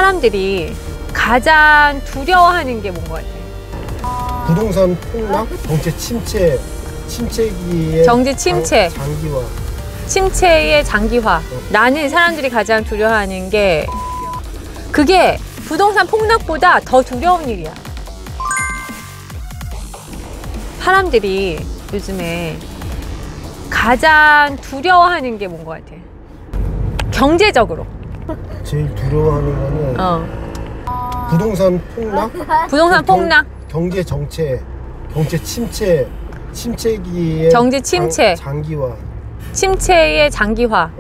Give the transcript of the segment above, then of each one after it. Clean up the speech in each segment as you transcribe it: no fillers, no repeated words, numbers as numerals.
사람들이 가장 두려워하는 게 뭔 것 같아? 부동산 폭락, 경제 침체기의 경제 침체, 장기화. 침체의 장기화. 나는 사람들이 가장 두려워하는 게 그게 부동산 폭락보다 더 두려운 일이야. 사람들이 요즘에 가장 두려워하는 게 뭔 것 같아? 경제적으로. 제일 두려워하는 거는 부동산 폭락? 부동산 폭락. 경제 침체기의 경제 침체. 장기화. 침체의 장기화.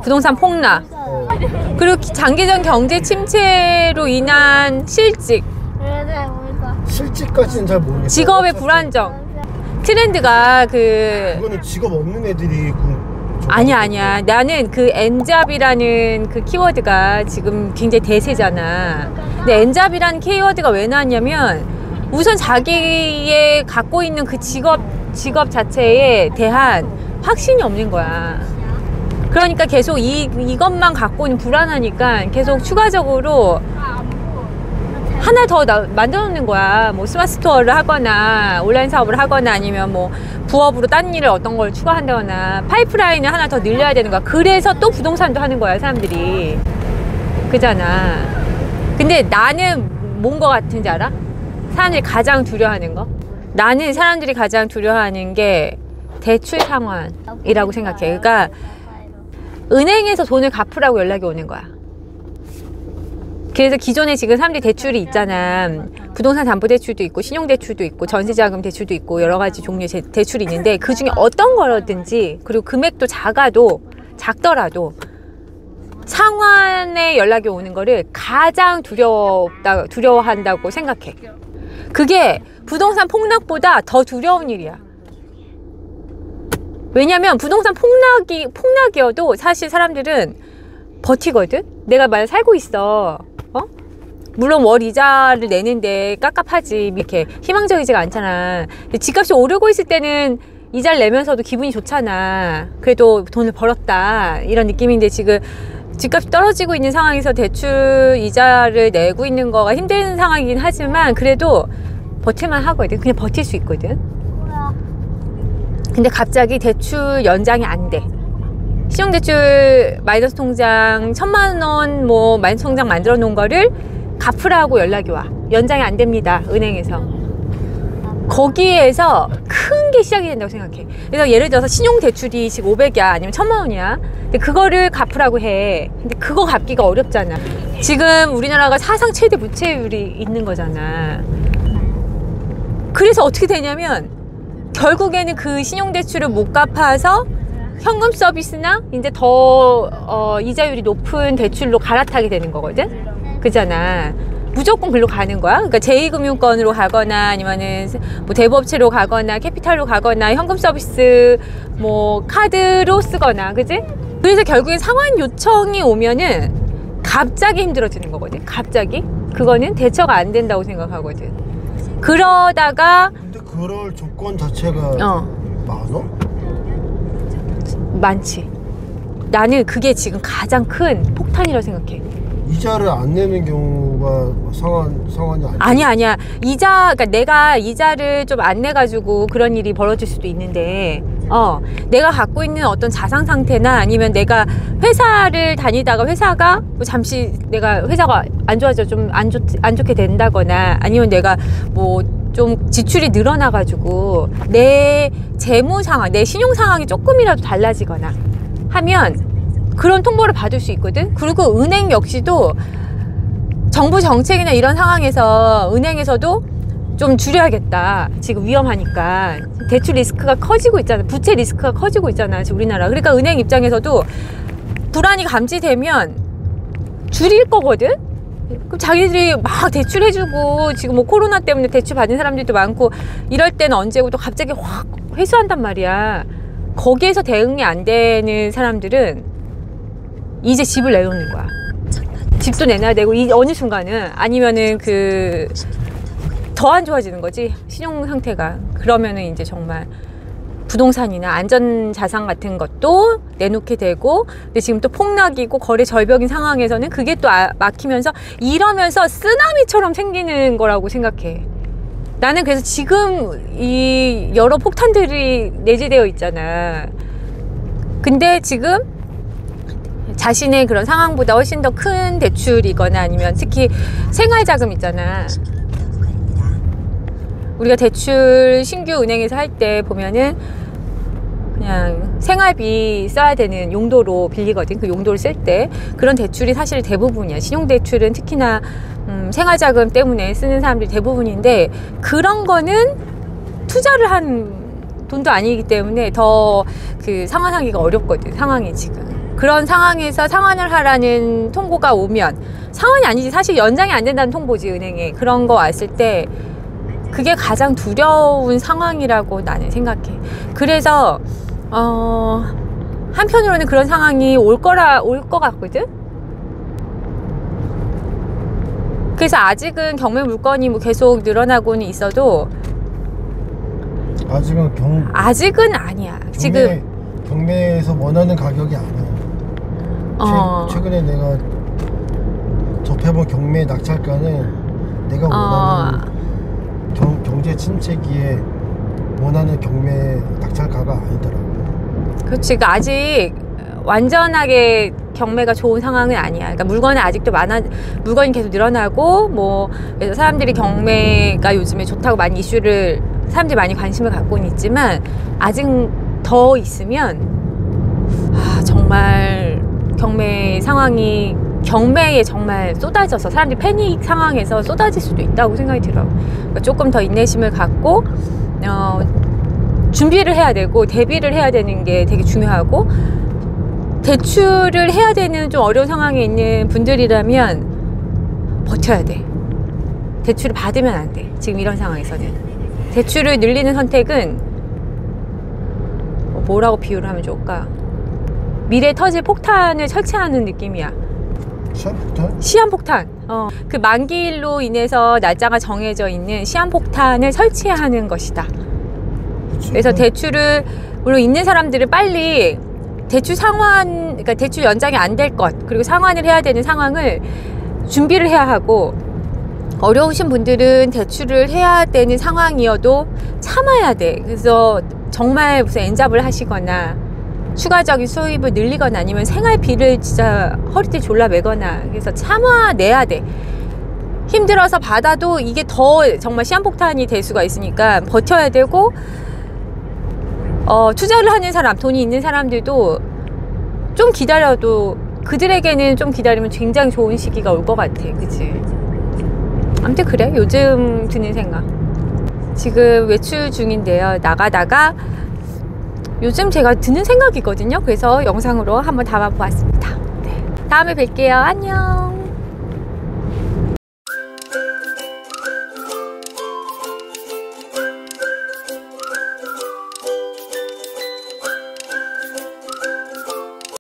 부동산 폭락. 그리고 장기적 경제 침체로 인한 실직. 실직까지는 잘 모르겠어요. 직업의 불안정. 트렌드가 그거는 직업 없는 애들이 아니야. 나는 그 엔잡이라는 그 키워드가 지금 굉장히 대세잖아. 근데 엔잡이라는 키워드가 왜 나왔냐면 우선 자기의 갖고 있는 그 직업 자체에 대한 확신이 없는 거야. 그러니까 계속 이것만 갖고는 불안하니까 계속 추가적으로 하나 더 만들어 놓는 거야. 뭐 스마트 스토어를 하거나 온라인 사업을 하거나 아니면 뭐 부업으로 딴 일을 어떤 걸 추가한다거나 파이프라인을 하나 더 늘려야 되는 거야. 그래서 또 부동산도 하는 거야, 사람들이. 그잖아. 근데 나는 뭔 거 같은지 알아? 사람들이 가장 두려워하는 거? 나는 사람들이 가장 두려워하는 게 대출 상환이라고 생각해. 그러니까 은행에서 돈을 갚으라고 연락이 오는 거야. 그래서 기존에 지금 사람들이 대출이 있잖아. 부동산 담보대출도 있고 신용대출도 있고 전세자금 대출도 있고 여러 가지 종류의 대출이 있는데 그 중에 어떤 거라든지 그리고 금액도 작더라도 상환에 연락이 오는 거를 가장 두려워한다고 생각해. 그게 부동산 폭락보다 더 두려운 일이야. 왜냐면 부동산 폭락이어도 사실 사람들은 버티거든? 내가 만약 살고 있어. 물론 월 이자를 내는데 깝깝하지. 이렇게 희망적이지가 않잖아. 근데 집값이 오르고 있을 때는 이자를 내면서도 기분이 좋잖아. 그래도 돈을 벌었다. 이런 느낌인데 지금 집값이 떨어지고 있는 상황에서 대출 이자를 내고 있는 거가 힘든 상황이긴 하지만 그래도 버틸만 하거든. 그냥 버틸 수 있거든. 근데 갑자기 대출 연장이 안 돼. 신용대출 마이너스 통장 1000만 원 뭐 마이너스 통장 만들어 놓은 거를 갚으라고 연락이 와. 연장이 안 됩니다, 은행에서. 거기에서 큰 게 시작이 된다고 생각해. 그래서 예를 들어서 신용대출이 지금 500이야 아니면 1000만 원이야. 근데 그거를 갚으라고 해. 근데 그거 갚기가 어렵잖아. 지금 우리나라가 사상 최대 부채율이 있는 거잖아. 그래서 어떻게 되냐면 결국에는 그 신용대출을 못 갚아서 현금 서비스나 이제 더 이자율이 높은 대출로 갈아타게 되는 거거든. 그잖아. 무조건 글로 가는 거야. 그러니까 제2금융권으로 가거나 아니면은 뭐 대부업체로 가거나 캐피탈로 가거나 현금 서비스 뭐 카드로 쓰거나, 그지? 그래서 결국엔 상환 요청이 오면은 갑자기 힘들어지는 거거든. 갑자기. 그거는 대처가 안 된다고 생각하거든. 그러다가 근데 그럴 조건 자체가 많어? 많지. 나는 그게 지금 가장 큰 폭탄이라고 생각해. 이자를 안 내는 경우가 상환이 아니야. 그러니까 내가 이자를 좀 안 내가지고 그런 일이 벌어질 수도 있는데, 내가 갖고 있는 어떤 자산 상태나 아니면 내가 회사를 다니다가 회사가 뭐 잠시 내가 회사가 안 좋아져 좀 안 좋게 된다거나 아니면 내가 뭐 좀 지출이 늘어나가지고 내 재무 상황, 내 신용 상황이 조금이라도 달라지거나 하면 그런 통보를 받을 수 있거든. 그리고 은행 역시도 정부 정책이나 이런 상황에서 은행에서도 좀 줄여야겠다. 지금 위험하니까. 대출 리스크가 커지고 있잖아. 부채 리스크가 커지고 있잖아, 지금 우리나라. 그러니까 은행 입장에서도 불안이 감지되면 줄일 거거든. 그럼 자기들이 막 대출해주고 지금 뭐 코로나 때문에 대출 받은 사람들도 많고 이럴 때는 언제고 또 갑자기 확 회수한단 말이야. 거기에서 대응이 안 되는 사람들은 이제 집을 내놓는 거야. 집도 내놔야 되고 어느 순간은 아니면은 더 안 좋아지는 거지, 신용 상태가. 그러면은 이제 정말 부동산이나 안전자산 같은 것도 내놓게 되고, 근데 지금 또 폭락이고 거래 절벽인 상황에서는 그게 또 막히면서 이러면서 쓰나미처럼 생기는 거라고 생각해. 나는 그래서 지금 이 여러 폭탄들이 내재되어 있잖아. 근데 지금 자신의 그런 상황보다 훨씬 더 큰 대출이거나 아니면 특히 생활자금 있잖아. 우리가 대출 신규 은행에서 할 때 보면은 그냥 생활비 써야 되는 용도로 빌리거든. 그 용도를 쓸 때 그런 대출이 사실 대부분이야. 신용대출은 특히나 생활자금 때문에 쓰는 사람들이 대부분인데, 그런 거는 투자를 한 돈도 아니기 때문에 더 그 상환하기가 어렵거든. 상황이 지금 그런 상황에서 상환을 하라는 통보가 오면, 상환이 아니지 사실 연장이 안 된다는 통보지 은행에. 그런 거 왔을 때 그게 가장 두려운 상황이라고 나는 생각해. 그래서 한편으로는 그런 상황이 올 것 같거든. 그래서 아직은 경매 물건이 뭐 계속 늘어나고는 있어도 아직은 아니야. 지금 경매에서 원하는 가격이 아니야. 최근에 내가 접해본 경매 낙찰가는 내가 원하는 경제 침체기에 원하는 경매 낙찰가가 아니더라고. 그렇지. 그러니까 아직 완전하게 경매가 좋은 상황은 아니야. 그러니까 물건이 계속 늘어나고 뭐, 그래서 사람들이 경매가 요즘에 좋다고 많이 사람들이 많이 관심을 갖고는 있지만, 아직 더 있으면 정말 경매에 정말 쏟아져서 사람들이 패닉 상황에서 쏟아질 수도 있다고 생각이 들어. 그러니까 조금 더 인내심을 갖고 준비를 해야 되고 대비를 해야 되는 게 되게 중요하고, 대출을 해야 되는 좀 어려운 상황에 있는 분들이라면 버텨야 돼. 대출을 받으면 안 돼. 지금 이런 상황에서는 대출을 늘리는 선택은 뭐라고 비유를 하면 좋을까? 미래에 터질 폭탄을 설치하는 느낌이야. 시한폭탄. 그 만기일로 인해서 날짜가 정해져 있는 시한폭탄을 설치하는 것이다. 그래서 대출을, 물론 있는 사람들은 빨리 그러니까 대출 연장이 안 될 것, 그리고 상환을 해야 되는 상황을 준비를 해야 하고, 어려우신 분들은 대출을 해야 되는 상황이어도 참아야 돼. 그래서 정말 무슨 엔잡을 하시거나 추가적인 수입을 늘리거나 아니면 생활비를 진짜 허리띠 졸라매거나, 그래서 참아내야 돼. 힘들어서 받아도 이게 더 정말 시한폭탄이 될 수가 있으니까 버텨야 되고, 투자를 하는 사람, 돈이 있는 사람들도 좀 기다려도, 그들에게는 좀 기다리면 굉장히 좋은 시기가 올 것 같아. 그치? 아무튼 그래. 요즘 드는 생각. 지금 외출 중인데요. 나가다가 요즘 제가 드는 생각이거든요. 그래서 영상으로 한번 담아보았습니다. 네. 다음에 뵐게요. 안녕.